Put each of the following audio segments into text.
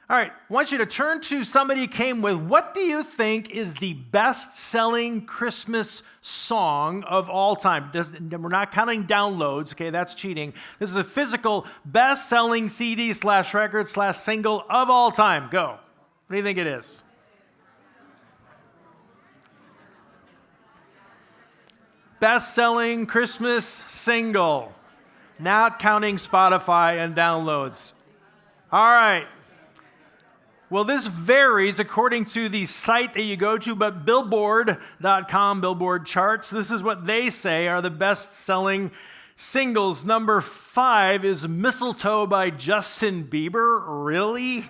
All right, I want you to turn to somebody who came with, what do you think is the best-selling Christmas song of all time? We're not counting downloads, okay? That's cheating. This is a physical best-selling CD/record/single of all time. Go. What do you think it is? Best-selling Christmas single, not counting Spotify and downloads. All right. Well, this varies according to the site that you go to, but Billboard.com, Billboard charts, this is what they say are the best-selling singles. Number 5 is Mistletoe by Justin Bieber. Really?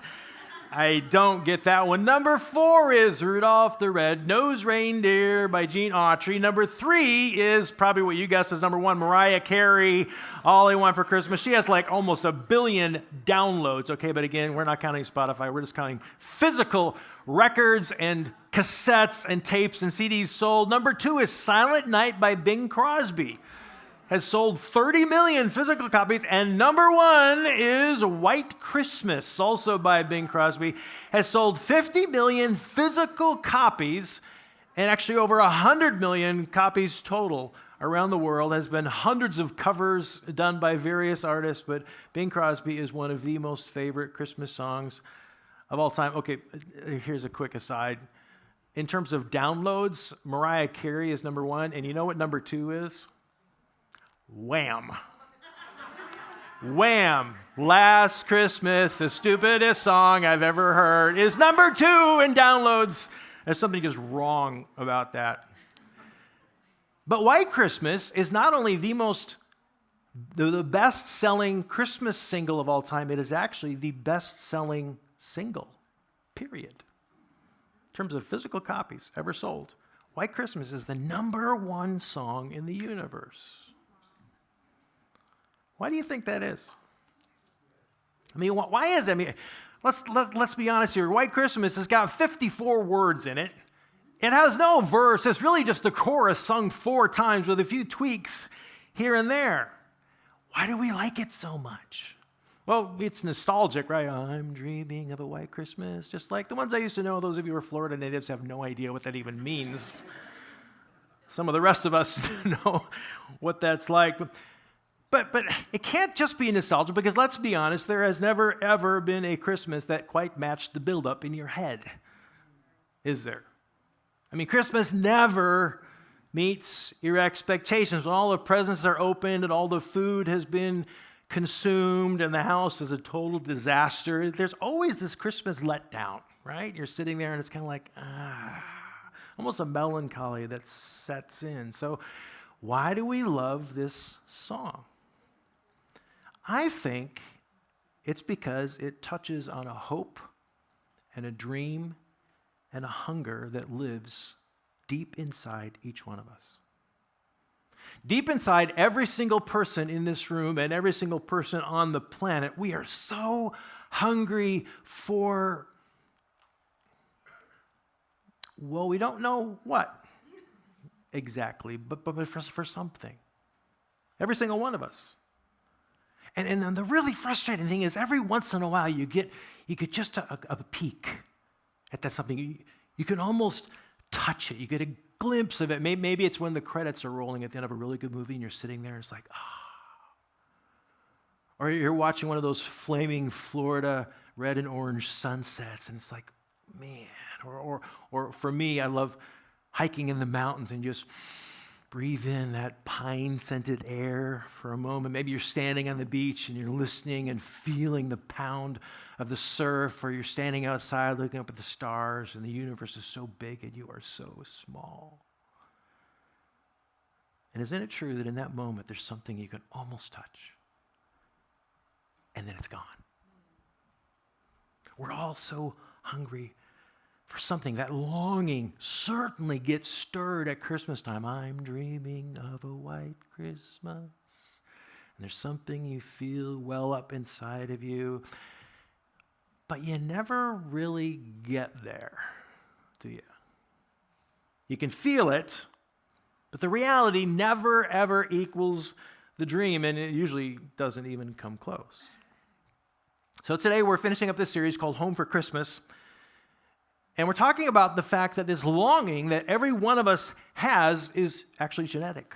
I don't get that one. Number 4 is Rudolph the Red-Nosed Reindeer by Gene Autry. Number 3 is probably what you guessed is number 1, Mariah Carey, All I Want for Christmas. She has like almost 1 billion downloads, okay? But again, we're not counting Spotify. We're just counting physical records and cassettes and tapes and CDs sold. Number 2 is Silent Night by Bing Crosby. Has sold 30 million physical copies. And number 1 is White Christmas, also by Bing Crosby. Has sold 50 million physical copies and actually over 100 million copies total around the world. Has been hundreds of covers done by various artists, but Bing Crosby is one of the most favorite Christmas songs of all time. Okay, here's a quick aside. In terms of downloads, Mariah Carey is number 1, and you know what number 2 is? Wham. Wham. Last Christmas, the stupidest song I've ever heard, is number 2 in downloads. There's something just wrong about that. But White Christmas is not only the best-selling Christmas single of all time, it is actually the best-selling single, period. In terms of physical copies ever sold, White Christmas is the number 1 song in the universe. Why do you think that is? I mean, why is it? I mean, let's be honest here. White Christmas has got 54 words in it. It has no verse. It's really just a chorus sung 4 times with a few tweaks here and there. Why do we like it so much? Well, it's nostalgic, right? I'm dreaming of a white Christmas, just like the ones I used to know. Those of you who are Florida natives have no idea what that even means. Some of the rest of us know what that's like. But it can't just be nostalgia, because let's be honest, there has never, ever been a Christmas that quite matched the buildup in your head, is there? I mean, Christmas never meets your expectations. When all the presents are opened and all the food has been consumed and the house is a total disaster, there's always this Christmas letdown, right? You're sitting there and it's kind of like, almost a melancholy that sets in. So why do we love this song? I think it's because it touches on a hope and a dream and a hunger that lives deep inside each one of us. Deep inside every single person in this room and every single person on the planet, we are so hungry for, well, we don't know what exactly, but for something. Every single one of us. And the really frustrating thing is every once in a while you get just a peek at that something. You can almost touch it. You get a glimpse of it. Maybe it's when the credits are rolling at the end of a really good movie and you're sitting there and it's like, Or you're watching one of those flaming Florida red and orange sunsets and it's like, man. Or for me, I love hiking in the mountains and just breathe in that pine-scented air for a moment. Maybe you're standing on the beach and you're listening and feeling the pound of the surf, or you're standing outside looking up at the stars and the universe is so big and you are so small. And isn't it true that in that moment there's something you can almost touch and then it's gone? We're all so hungry for something. That longing certainly gets stirred at Christmas time. I'm dreaming of a white Christmas. And there's something you feel well up inside of you. But you never really get there, do you? You can feel it, but the reality never, ever equals the dream, and it usually doesn't even come close. So today we're finishing up this series called Home for Christmas. And we're talking about the fact that this longing that every one of us has is actually genetic.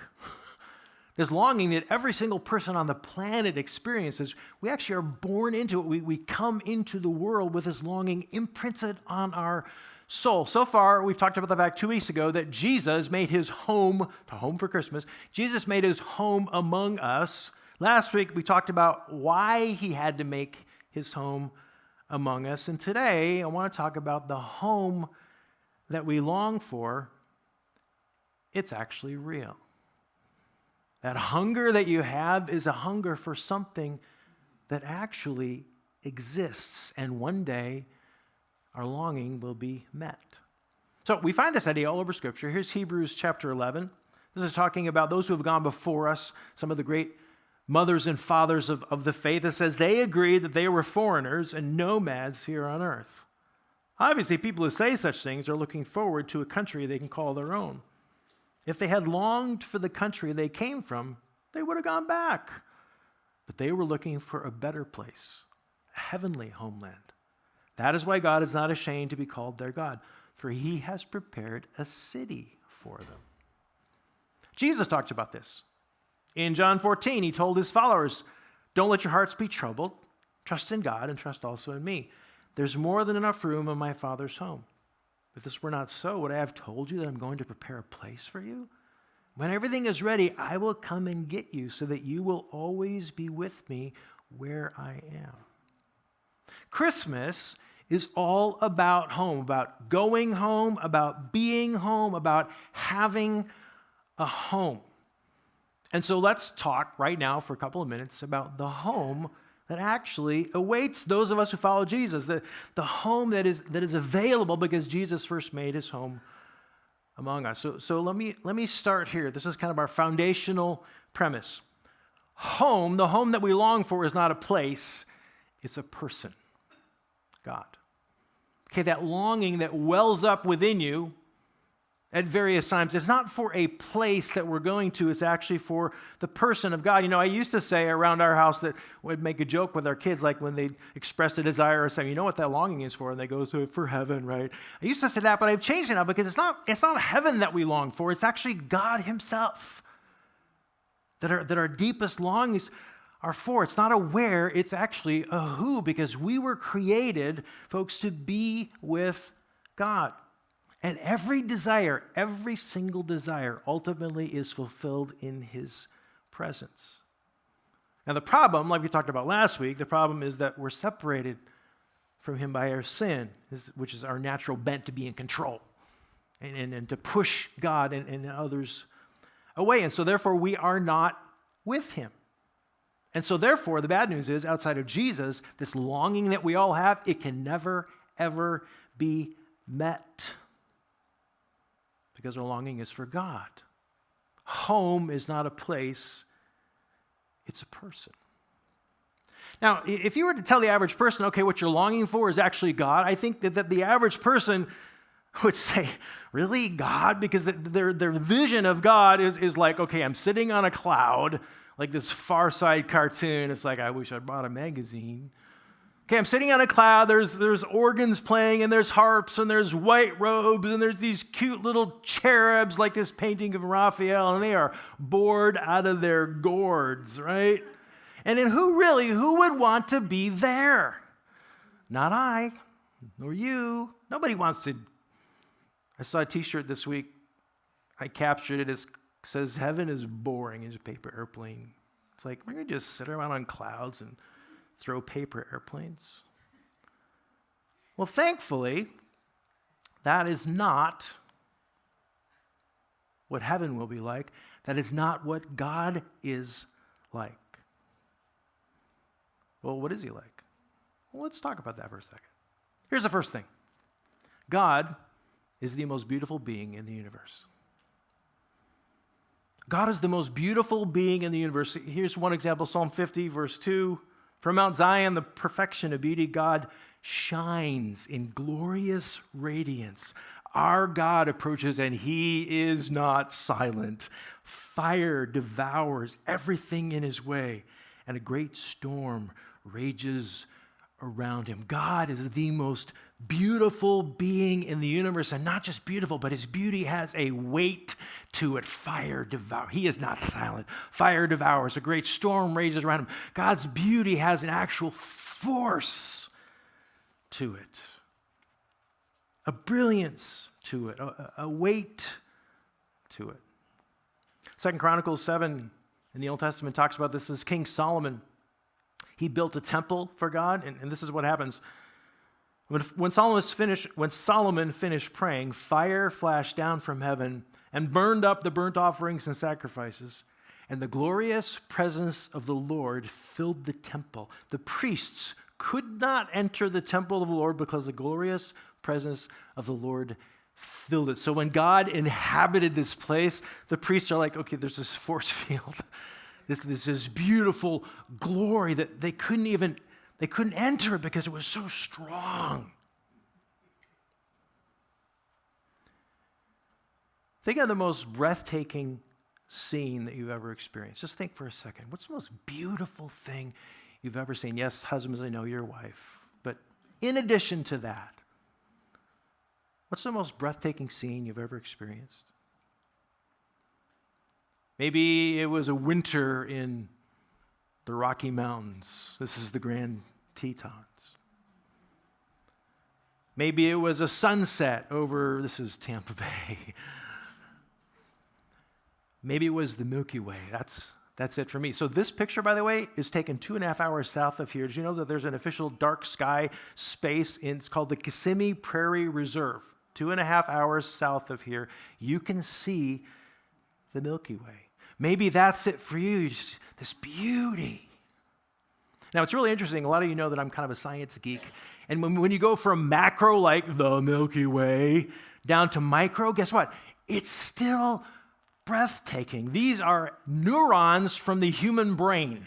This longing that every single person on the planet experiences, we actually are born into it. We come into the world with this longing imprinted on our soul. So far, we've talked about the fact 2 weeks ago that Jesus made his home for Christmas. Jesus made his home among us. Last week, we talked about why he had to make his home among us. And today, I want to talk about the home that we long for. It's actually real. That hunger that you have is a hunger for something that actually exists. And one day, our longing will be met. So we find this idea all over Scripture. Here's Hebrews chapter 11. This is talking about those who have gone before us, some of the great mothers and fathers of the faith. It says they agreed that they were foreigners and nomads here on earth. Obviously, people who say such things are looking forward to a country they can call their own. If they had longed for the country they came from, they would have gone back. But they were looking for a better place, a heavenly homeland. That is why God is not ashamed to be called their God, for he has prepared a city for them. Jesus talks about this. In John 14, he told his followers, don't let your hearts be troubled. Trust in God and trust also in me. There's more than enough room in my Father's home. If this were not so, would I have told you that I'm going to prepare a place for you? When everything is ready, I will come and get you so that you will always be with me where I am. Christmas is all about home, about going home, about being home, about having a home. And so let's talk right now for a couple of minutes about the home that actually awaits those of us who follow Jesus, the home that is available because Jesus first made his home among us. So let me start here. This is kind of our foundational premise. Home, the home that we long for, is not a place, it's a person, God. Okay, that longing that wells up within you at various times, it's not for a place that we're going to, it's actually for the person of God. You know, I used to say around our house that we'd make a joke with our kids, like when they expressed a desire or something, you know what that longing is for? And they go, so for heaven, right? I used to say that, but I've changed it now because it's not heaven that we long for, it's actually God himself that our deepest longings are for. It's not a where, it's actually a who, because we were created, folks, to be with God. And every desire, every single desire, ultimately is fulfilled in his presence. Now the problem, like we talked about last week, the problem is that we're separated from him by our sin, which is our natural bent to be in control and to push God and others away. And so therefore we are not with him. And so therefore the bad news is, outside of Jesus, this longing that we all have, it can never, ever be met. Because our longing is for God. Home is not a place, it's a person. Now, if you were to tell the average person, okay, what you're longing for is actually God, I think that the average person would say, really, God? Because their vision of God is like, okay, I'm sitting on a cloud, like this Far Side cartoon. It's like, I wish I bought a magazine. Okay, I'm sitting on a cloud, there's organs playing, and there's harps, and there's white robes, and there's these cute little cherubs like this painting of Raphael, and they are bored out of their gourds, right? And then who would want to be there? Not I, nor you. Nobody wants to. I saw a t-shirt this week. I captured it. It says, heaven is boring. It's a paper airplane. It's like, we're going to just sit around on clouds and throw paper airplanes. Well, thankfully, that is not what heaven will be like. That is not what God is like. Well, what is he like? Well, let's talk about that for a second. Here's the first thing. God is the most beautiful being in the universe. God is the most beautiful being in the universe. Here's one example, Psalm 50, verse 2. From Mount Zion, the perfection of beauty, God shines in glorious radiance. Our God approaches and he is not silent. Fire devours everything in his way, and a great storm rages around him. God is the most beautiful being in the universe, and not just beautiful, but his beauty has a weight to it. Fire devours. He is not silent. Fire devours. A great storm rages around him. God's beauty has an actual force to it, a brilliance to it, a weight to it. 2 Chronicles 7 in the Old Testament talks about this as King Solomon. He built a temple for God, and this is what happens. When Solomon finished praying, fire flashed down from heaven and burned up the burnt offerings and sacrifices, and the glorious presence of the Lord filled the temple. The priests could not enter the temple of the Lord because the glorious presence of the Lord filled it. So when God inhabited this place, the priests are like, okay, there's this force field. This beautiful glory that they couldn't enter it because it was so strong. Think of the most breathtaking scene that you've ever experienced. Just think for a second. What's the most beautiful thing you've ever seen? Yes, husbands, I know your wife. But in addition to that, what's the most breathtaking scene you've ever experienced? Maybe it was a winter in the Rocky Mountains. This is the Grand Tetons. Maybe it was a sunset over, this is Tampa Bay. Maybe it was the Milky Way. That's it for me. So this picture, by the way, is taken 2.5 hours south of here. Did you know that there's an official dark sky space? It's called the Kissimmee Prairie Reserve. 2.5 hours south of here. You can see the Milky Way. Maybe that's it for you, just this beauty. Now, it's really interesting. A lot of you know that I'm kind of a science geek. And when you go from macro, like the Milky Way, down to micro, guess what? It's still breathtaking. These are neurons from the human brain.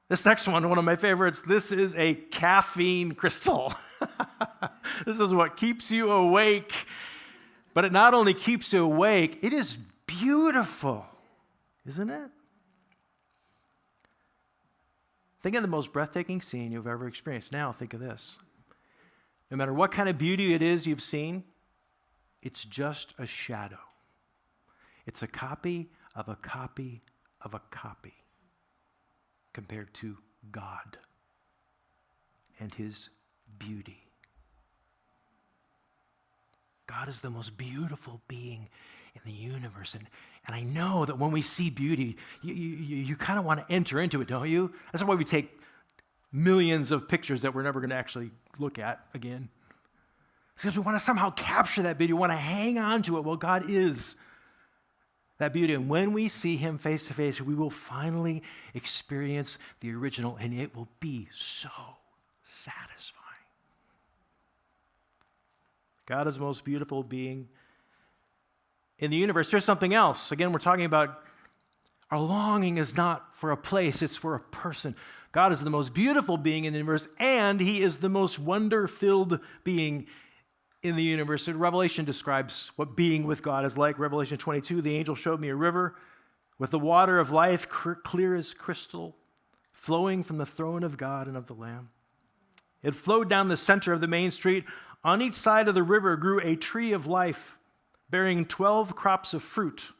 This next one of my favorites, this is a caffeine crystal. This is what keeps you awake. But it not only keeps you awake, it is beautiful, isn't it? Think of the most breathtaking scene you've ever experienced. Now think of this. No matter what kind of beauty it is you've seen, it's just a shadow. It's a copy of a copy of a copy compared to God and his beauty. God is the most beautiful being in the universe. And I know that when we see beauty, you kind of want to enter into it, don't you? That's why we take millions of pictures that we're never going to actually look at again. It's because we want to somehow capture that beauty. We want to hang on to it. Well, God is that beauty. And when we see him face to face, we will finally experience the original, and it will be so satisfying. God is the most beautiful being in the universe. There's something else. Again, we're talking about our longing is not for a place, it's for a person. God is the most beautiful being in the universe, and he is the most wonder-filled being in the universe. And Revelation describes what being with God is like. Revelation 22, the angel showed me a river with the water of life, clear as crystal, flowing from the throne of God and of the Lamb. It flowed down the center of the main street. On each side of the river grew a tree of life, bearing 12 crops of fruit,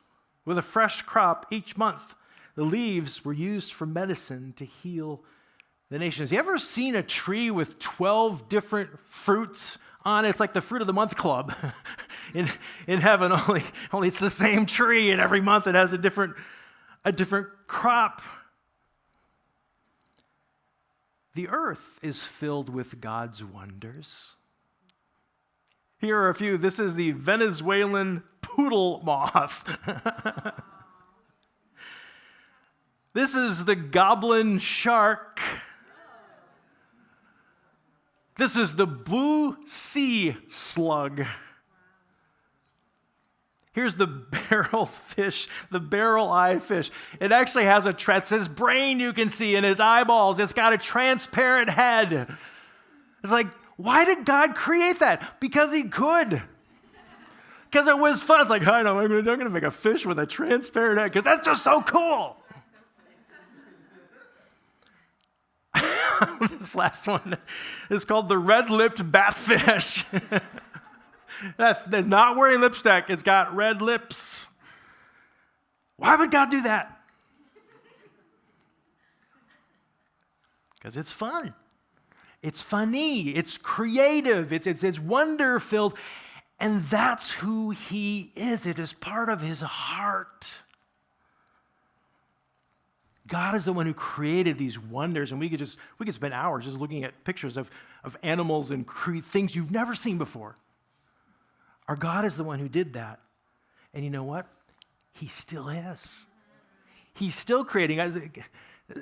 with a fresh crop each month. The leaves were used for medicine to heal the nations. You ever seen a tree with 12 different fruits on it? It's like the Fruit of the Month Club in heaven, only it's the same tree, and every month it has a different crop. The earth is filled with God's wonders. Here are a few. This is the Venezuelan poodle moth. This is the goblin shark. This is the blue sea slug. Here's the barrel fish, the barrel eye fish. It actually has it's his brain you can see in his eyeballs. It's got a transparent head. It's like, why did God create that? Because he could. Because it was fun. It's like, I know, I'm going to make a fish with a transparent head because that's just so cool. This last one is called the red-lipped batfish. That's not wearing lipstick. It's got red lips. Why would God do that? Because it's fun. It's funny. It's creative. It's wonder-filled. And that's who he is. It is part of his heart. God is the one who created these wonders, and we could spend hours just looking at pictures of animals and things you've never seen before. Our God is the one who did that. And you know what? He still is. He's still creating.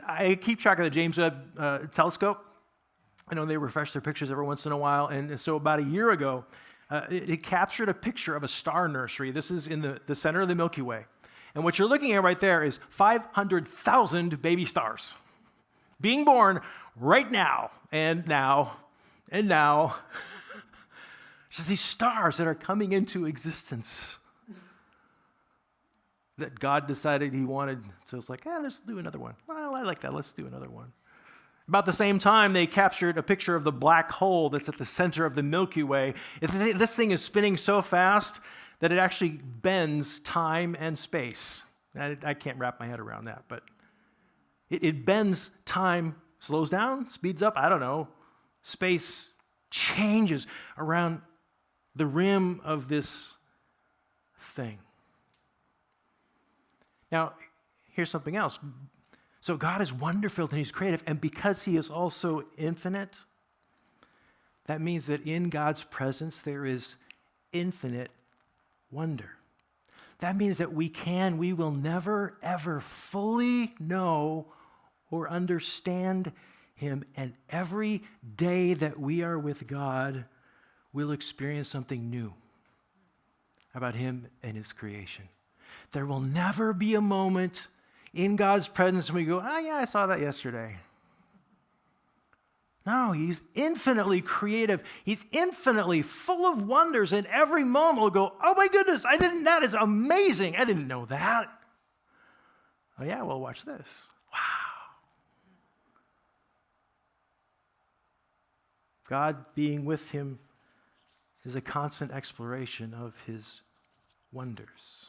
I keep track of the James Webb telescope. I know they refresh their pictures every once in a while. And so about a year ago, it captured a picture of a star nursery. This is in the center of the Milky Way. And what you're looking at right there is 500,000 baby stars being born right now and now and now. Just these stars that are coming into existence that God decided he wanted. So it's like, let's do another one. Well, I like that. Let's do another one. About the same time, they captured a picture of the black hole that's at the center of the Milky Way. This thing is spinning so fast that it actually bends time and space. I can't wrap my head around that, but it bends time, slows down, speeds up, I don't know. Space changes around the rim of this thing. Now, here's something else. So God is wonder-filled and he's creative, and because he is also infinite, that means that in God's presence there is infinite wonder. That means that we will never, ever fully know or understand him, and every day that we are with God, we'll experience something new about him and his creation. There will never be a moment in God's presence when we go, I saw that yesterday. No, he's infinitely creative. He's infinitely full of wonders, and every moment we'll go, oh my goodness, that is amazing. I didn't know that. Oh yeah, well, watch this. Wow. God being with him is a constant exploration of his wonders.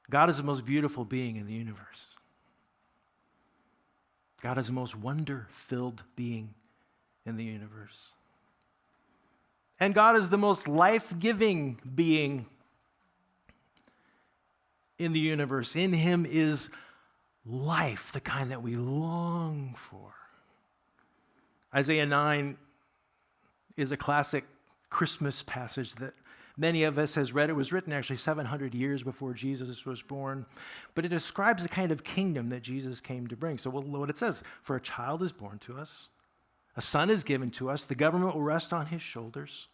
God is the most beautiful being in the universe. God is the most wonder-filled being in the universe. And God is the most life-giving being in the universe. In him is life, the kind that we long for. Isaiah 9 is a classic Christmas passage that many of us has read. It was written actually 700 years before Jesus was born. But it describes the kind of kingdom that Jesus came to bring. So what it says, for a child is born to us, a son is given to us, the government will rest on his shoulders,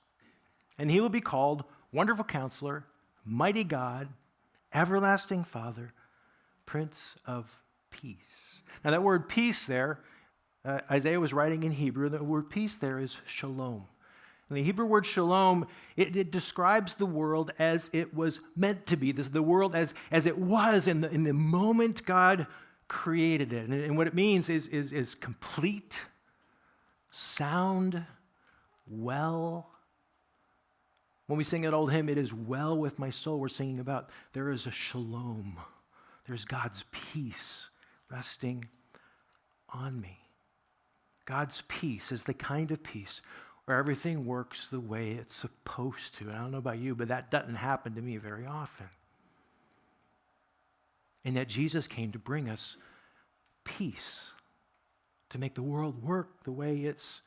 and he will be called Wonderful Counselor, Mighty God, Everlasting Father, Prince of Peace. Now that word peace there, Isaiah was writing in Hebrew. The word peace there is shalom. And the Hebrew word shalom, it describes the world as it was meant to be. This is the world as it was in the moment God created it. And what it means is complete, sound, well. When we sing that old hymn, it is well with my soul, we're singing about there is a shalom. There's God's peace resting on me. God's peace is the kind of peace where everything works the way it's supposed to. And I don't know about you, but that doesn't happen to me very often. And yet Jesus came to bring us peace, to make the world work the way it's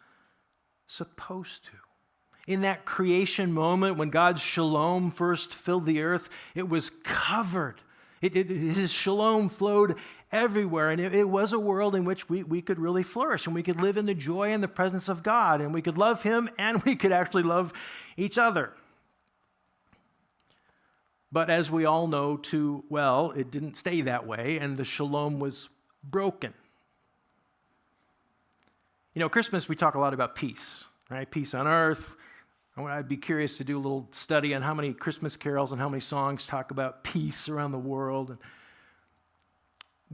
supposed to. In that creation moment when God's shalom first filled the earth, it was covered. His shalom flowed everywhere, and it was a world in which we could really flourish, and we could live in the joy and the presence of God, and we could love him, and we could actually love each other. But as we all know too well, it didn't stay that way, and the shalom was broken. You know, Christmas, we talk a lot about peace, right? Peace on earth. I'd be curious to do a little study on how many Christmas carols and how many songs talk about peace around the world.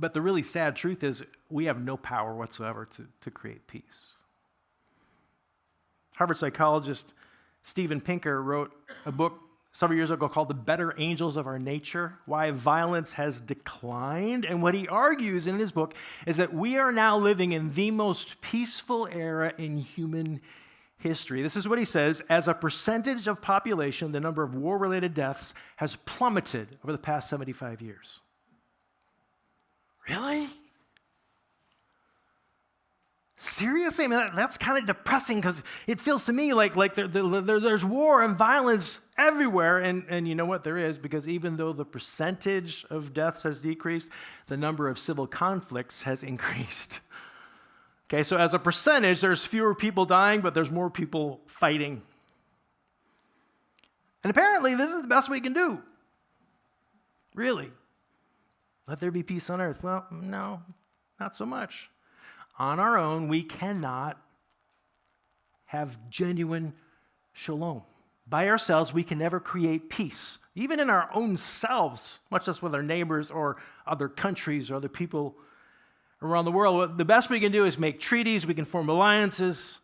But the really sad truth is we have no power whatsoever to create peace. Harvard psychologist Steven Pinker wrote a book several years ago called The Better Angels of Our Nature, Why Violence Has Declined. And what he argues in his book is that we are now living in the most peaceful era in human history. This is what he says: as a percentage of population, the number of war-related deaths has plummeted over the past 75 years. Really? Seriously? I mean, that's kind of depressing because it feels to me like there's war and violence everywhere. And you know what? There is, because even though the percentage of deaths has decreased, the number of civil conflicts has increased. Okay, so as a percentage, there's fewer people dying, but there's more people fighting. And apparently, this is the best we can do. Really. Let there be peace on earth. Well, no, not so much. On our own, we cannot have genuine shalom. By ourselves, we can never create peace, even in our own selves, much less with our neighbors or other countries or other people around the world. The best we can do is make treaties, we can form alliances,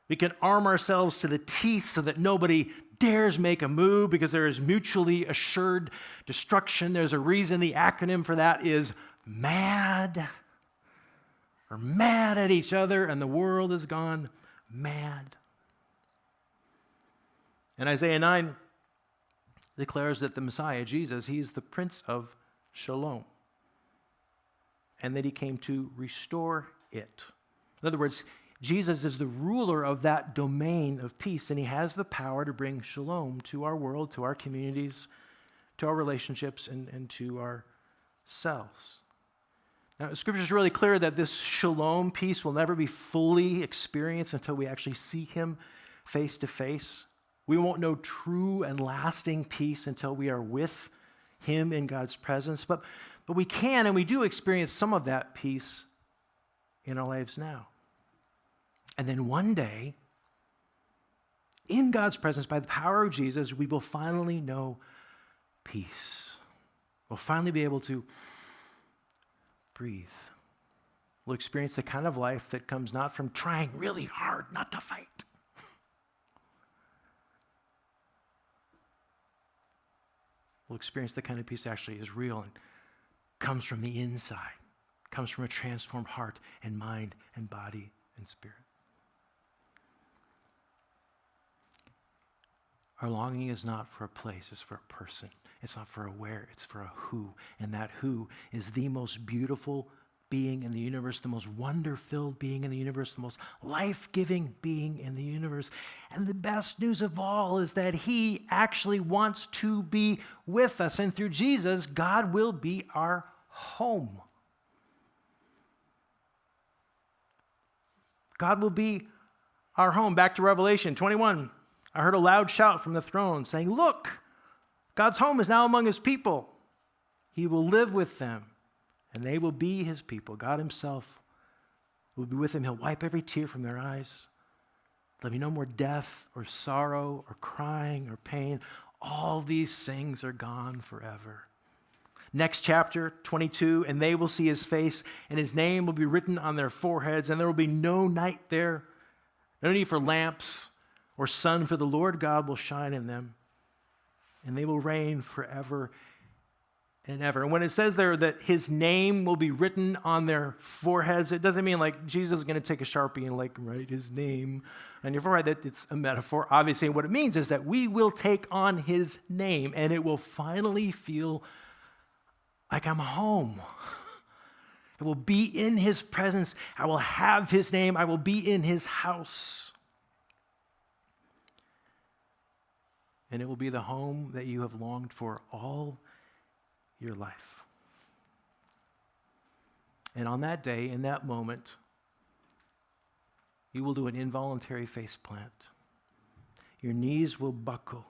we can arm ourselves to the teeth so that nobody dares make a move because there is mutually assured destruction. There's a reason the acronym for that is MAD. We're mad at each other and the world has gone mad. And Isaiah 9 declares that the Messiah, Jesus, he's the Prince of Shalom, and that he came to restore it. In other words, Jesus is the ruler of that domain of peace, and he has the power to bring shalom to our world, to our communities, to our relationships, and to ourselves. Now, Scripture is really clear that this shalom peace will never be fully experienced until we actually see him face to face. We won't know true and lasting peace until we are with him in God's presence. But we can and we do experience some of that peace in our lives now. And then one day, in God's presence, by the power of Jesus, we will finally know peace. We'll finally be able to breathe. We'll experience the kind of life that comes not from trying really hard not to fight. We'll experience the kind of peace that actually is real and comes from the inside, comes from a transformed heart and mind and body and spirit. Our longing is not for a place, it's for a person. It's not for a where, it's for a who. And that who is the most beautiful being in the universe, the most wonder-filled being in the universe, the most life-giving being in the universe. And the best news of all is that he actually wants to be with us. And through Jesus, God will be our home. God will be our home. Back to Revelation 21. I heard a loud shout from the throne saying, "Look, God's home is now among his people. He will live with them, and they will be his people. God himself will be with them. He'll wipe every tear from their eyes. There'll be no more death or sorrow or crying or pain. All these things are gone forever." Next chapter, 22, and they will see his face, and his name will be written on their foreheads, and there will be no night there, no need for lamps or sun, for the Lord God will shine in them, and they will reign forever and ever. And when it says there that his name will be written on their foreheads, it doesn't mean like Jesus is going to take a Sharpie and like write his name on your forehead. That it's a metaphor. Obviously, what it means is that we will take on his name, and it will finally feel like I'm home. I will be in his presence. I will have his name. I will be in his house. And it will be the home that you have longed for all your life. And on that day, in that moment, you will do an involuntary face plant. Your knees will buckle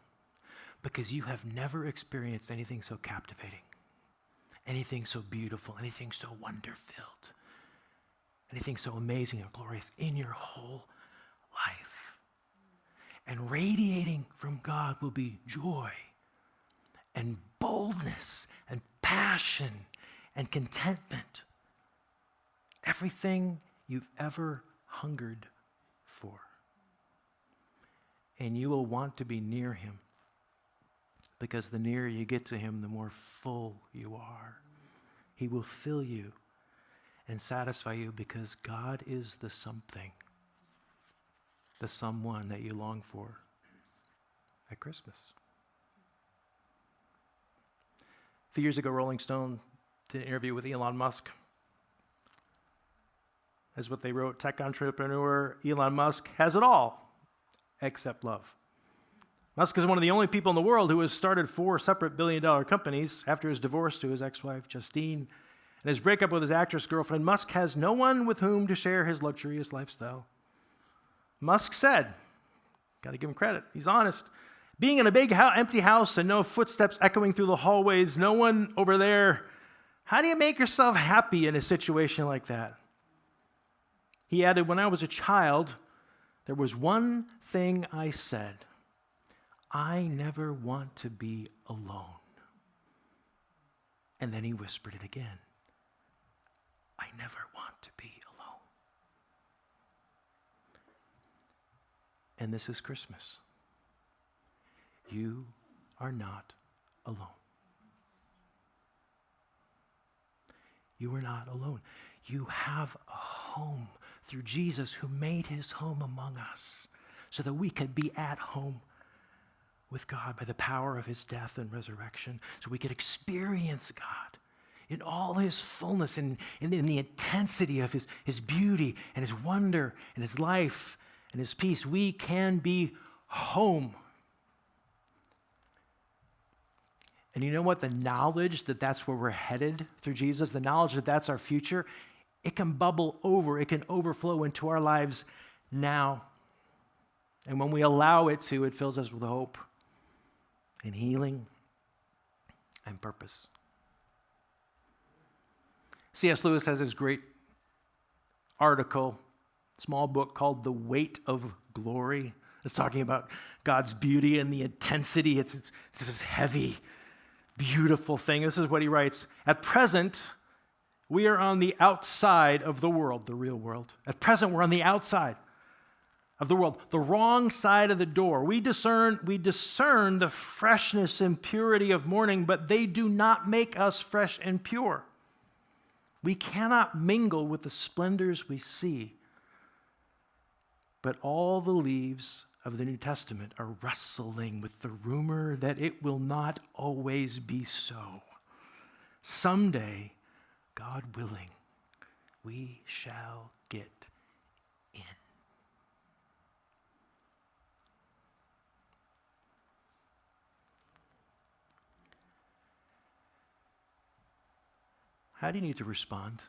because you have never experienced anything so captivating, anything so beautiful, anything so wonder-filled, anything so amazing or glorious in your whole life. And radiating from God will be joy and boldness and passion and contentment. Everything you've ever hungered for. And you will want to be near him, because the nearer you get to him, the more full you are. He will fill you and satisfy you, because God is the something, the someone that you long for at Christmas. A few years ago, Rolling Stone did an interview with Elon Musk. As what they wrote, tech entrepreneur Elon Musk has it all except love. Musk is one of the only people in the world who has started 4 separate billion-dollar companies after his divorce to his ex-wife, Justine, and his breakup with his actress girlfriend. Musk has no one with whom to share his luxurious lifestyle. Musk said, got to give him credit, he's honest, being in a big empty house and no footsteps echoing through the hallways, no one over there, how do you make yourself happy in a situation like that? He added, when I was a child, there was one thing I said: I never want to be alone. And then he whispered it again: I never want to be alone. And this is Christmas. You are not alone. You are not alone. You have a home through Jesus, who made his home among us so that we could be at home with God by the power of his death and resurrection, so we could experience God in all his fullness and in the intensity of his beauty and his wonder and his life and his peace. We can be home. And you know what? The knowledge that that's where we're headed through Jesus, the knowledge that that's our future, it can bubble over, it can overflow into our lives now. And when we allow it to, it fills us with hope and healing and purpose. C.S. Lewis has this great article, small book called The Weight of Glory. It's talking about God's beauty and the intensity. It's this heavy, beautiful thing. This is what he writes. At present, we are on the outside of the world, the real world. At present, we're on the outside of the world, the wrong side of the door. We discern the freshness and purity of morning, but they do not make us fresh and pure. We cannot mingle with the splendors we see, but all the leaves of the New Testament are wrestling with the rumor that it will not always be so. Someday, God willing, we shall get in. How do you need to respond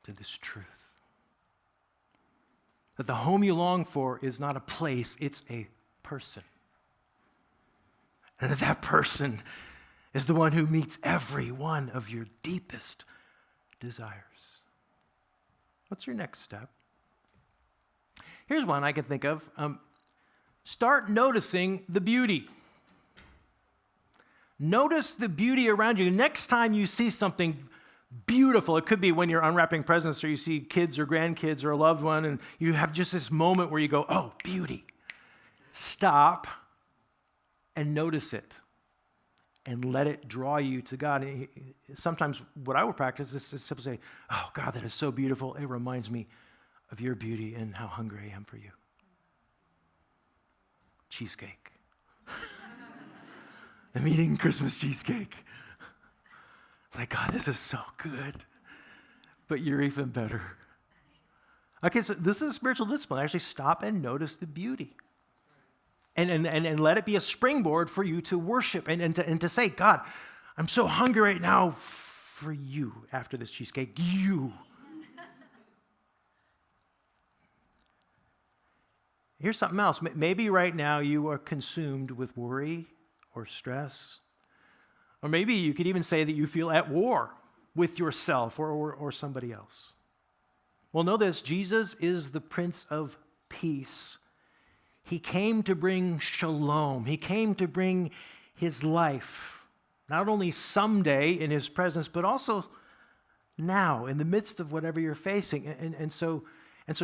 to this truth? That the home you long for is not a place, it's a person. And that person is the one who meets every one of your deepest desires. What's your next step? Here's one I can think of. Start noticing the beauty. Notice the beauty around you. Next time you see something beautiful, it could be when you're unwrapping presents or you see kids or grandkids or a loved one and you have just this moment where you go, oh, beauty. Stop and notice it and let it draw you to God. And sometimes what I would practice is to simply say, oh, God, that is so beautiful. It reminds me of your beauty and how hungry I am for you. Cheesecake. I'm eating Christmas cheesecake. It's like, God, this is so good, but you're even better. Okay, so this is a spiritual discipline. Actually stop and notice the beauty. And let it be a springboard for you to worship and to say, God, I'm so hungry right now for you after this cheesecake. You. Here's something else. Maybe right now you are consumed with worry or stress. Or maybe you could even say that you feel at war with yourself or somebody else. Well, know this, Jesus is the Prince of Peace. He came to bring shalom. He came to bring his life, not only someday in his presence, but also now in the midst of whatever you're facing. And so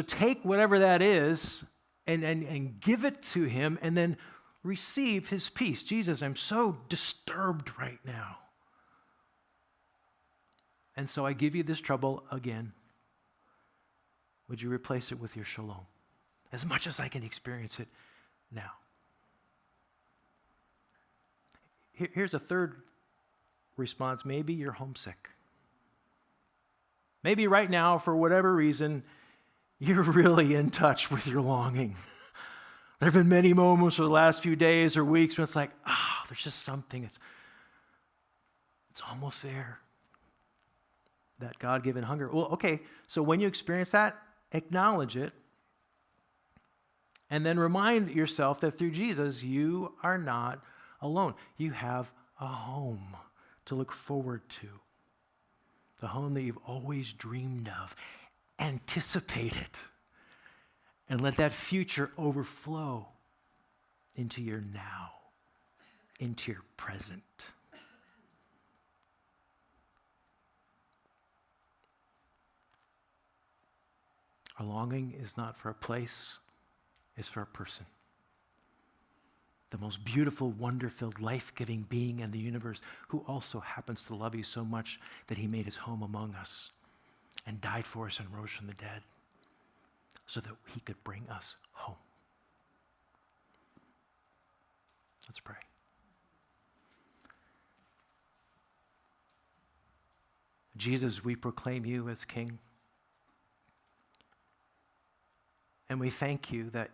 take whatever that is and give it to him, and then receive his peace. Jesus, I'm so disturbed right now. And so I give you this trouble again. Would you replace it with your shalom? As much as I can experience it now. Here's a third response. Maybe you're homesick. Maybe right now, for whatever reason, you're really in touch with your longing. There have been many moments over the last few days or weeks when it's like, there's just something. It's almost there. That God-given hunger. Well, okay, so when you experience that, acknowledge it. And then remind yourself that through Jesus, you are not alone. You have a home to look forward to. The home that you've always dreamed of. Anticipate it. And let that future overflow into your now, into your present. Our longing is not for a place, it's for a person. The most beautiful, wonder-filled, life-giving being in the universe, who also happens to love you so much that he made his home among us and died for us and rose from the dead so that he could bring us home. Let's pray. Jesus, we proclaim you as King. And we thank you that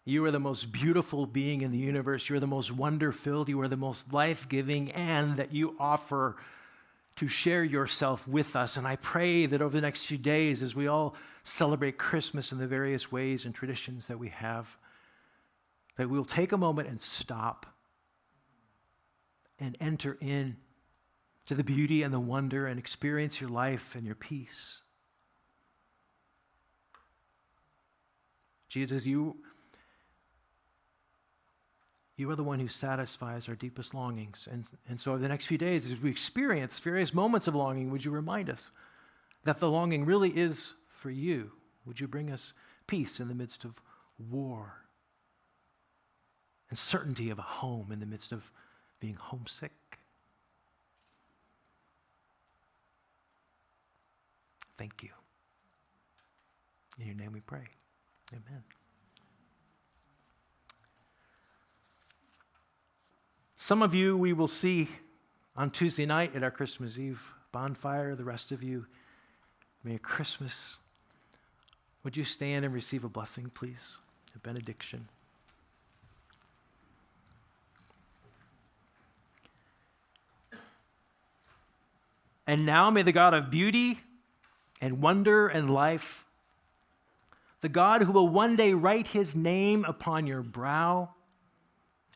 you are the most beautiful being in the universe. You are the most wonder-filled. You are the most life-giving, and that you offer to share yourself with us. And I pray that over the next few days, as we all celebrate Christmas in the various ways and traditions that we have, that we'll take a moment and stop and enter in to the beauty and the wonder and experience your life and your peace. Jesus, you are the one who satisfies our deepest longings. And so over the next few days, as we experience various moments of longing, would you remind us that the longing really is for you? Would you bring us peace in the midst of war and certainty of a home in the midst of being homesick? Thank you. In your name we pray. Amen. Some of you we will see on Tuesday night at our Christmas Eve bonfire. The rest of you, Merry Christmas. Would you stand and receive a blessing, please? A benediction. And now may the God of beauty and wonder and life, the God who will one day write his name upon your brow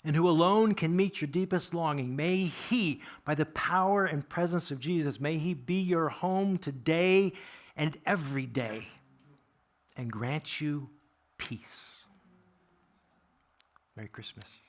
and who alone can meet your deepest longing, may he, by the power and presence of Jesus, may he be your home today and every day and grant you peace. Merry Christmas.